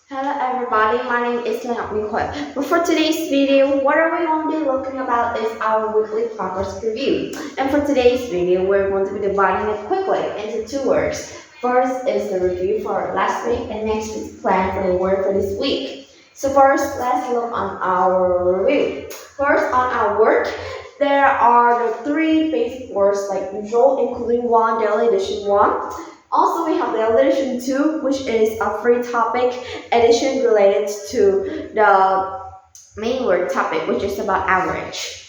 Hello everybody, my name is Naomi Hui. But for today's video, what are we going to be looking about is our weekly progress review. And for today's video, we're going to be dividing it quickly into two words. First is the review for last week, and next is plan for the word for this week. So first, let's look on our review. First, on our work, there are the three basic words like usual, including one, daily edition one. Also, we have the edition 2, which is a free topic edition related to the main word topic, which is about average.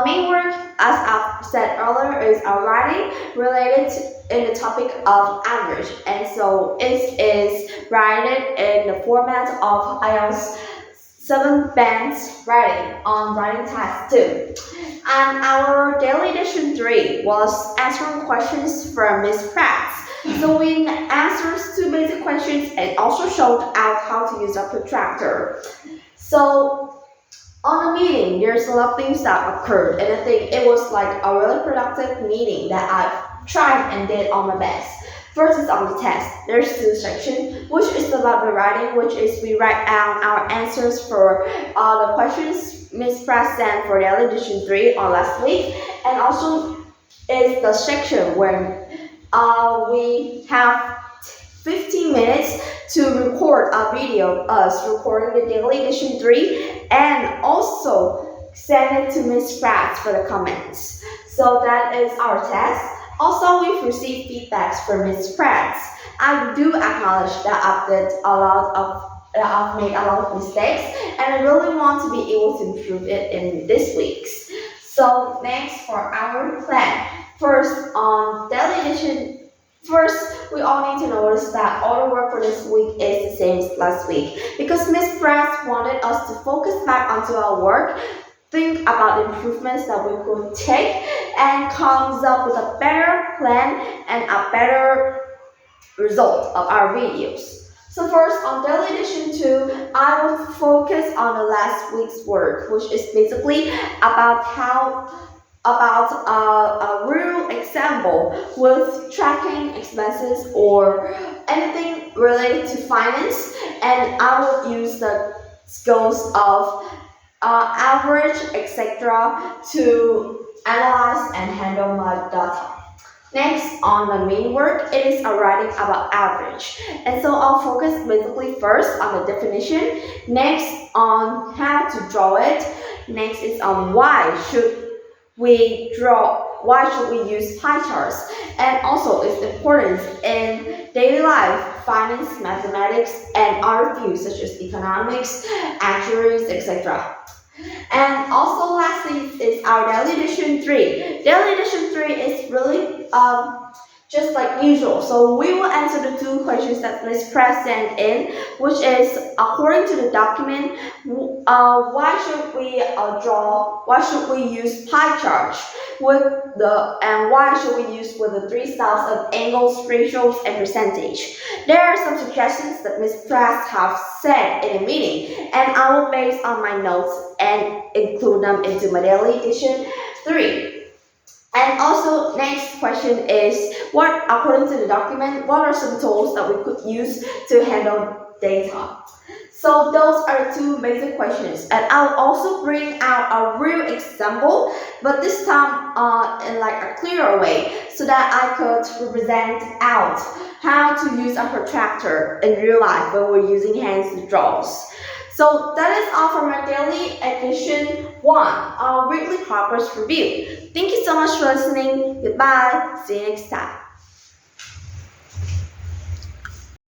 Main word, as I've said earlier, is writing related in the topic of average, and so it is written in the format of IELTS 7 bands writing on writing task 2. And our daily edition 3 was answering questions from Miss Pratt. So we answers two basic questions and also showed out how to use a protractor. So on the meeting, there's a lot of things that occurred, and I think it was like a really productive meeting that I've tried and did on my best. First is on the test. There's two sections, which is about the writing, which is we write down our answers for the questions Miss Pratt sent for the edition 3 on last week, and also is the section where we have 15 minutes to record a video of us recording the daily edition 3 and also send it to Miss Pratt for the comments. So that is our test. Also, we've received feedbacks from Miss Pratt. I do acknowledge that I've made a lot of mistakes, and I really want to be able to improve it in this week's. So next for our plan. First, on daily edition, we all need to notice that all the work for this week is the same as last week because Miss Pratt wanted us to focus back onto our work, think about improvements that we could take, and comes up with a better plan and a better result of our videos. So first, on daily edition 2, I will focus on the last week's work, which is basically about a real example with tracking expenses or anything related to finance, and I will use the skills of average, etc. to analyze and handle my data. Next, on the main work, it is a writing about average. And so I'll focus basically first on the definition, next on how to draw it, next is on why should we use pie charts, and also its importance in daily life, finance, mathematics, and other fields such as economics, actuaries, etc. And also lastly is our daily edition 3. Daily edition 3 is really just like usual. So we will answer the two questions that Ms. Pratt sent in, which is according to the document, why should we use pie charts and why should we use with the three styles of angles, ratios, and percentage. There are some suggestions that Ms. Pratt have said in a meeting, and I will base on my notes and include them into my daily edition 3. And also, next question is, according to the document, what are some tools that we could use to handle data? So those are two basic questions, and I'll also bring out a real example, but this time in like a clearer way, so that I could represent out how to use a protractor in real life when we're using hands to draw. So that is all for my daily edition 1, our weekly progress review. Thank you so much for listening. Goodbye. See you next time.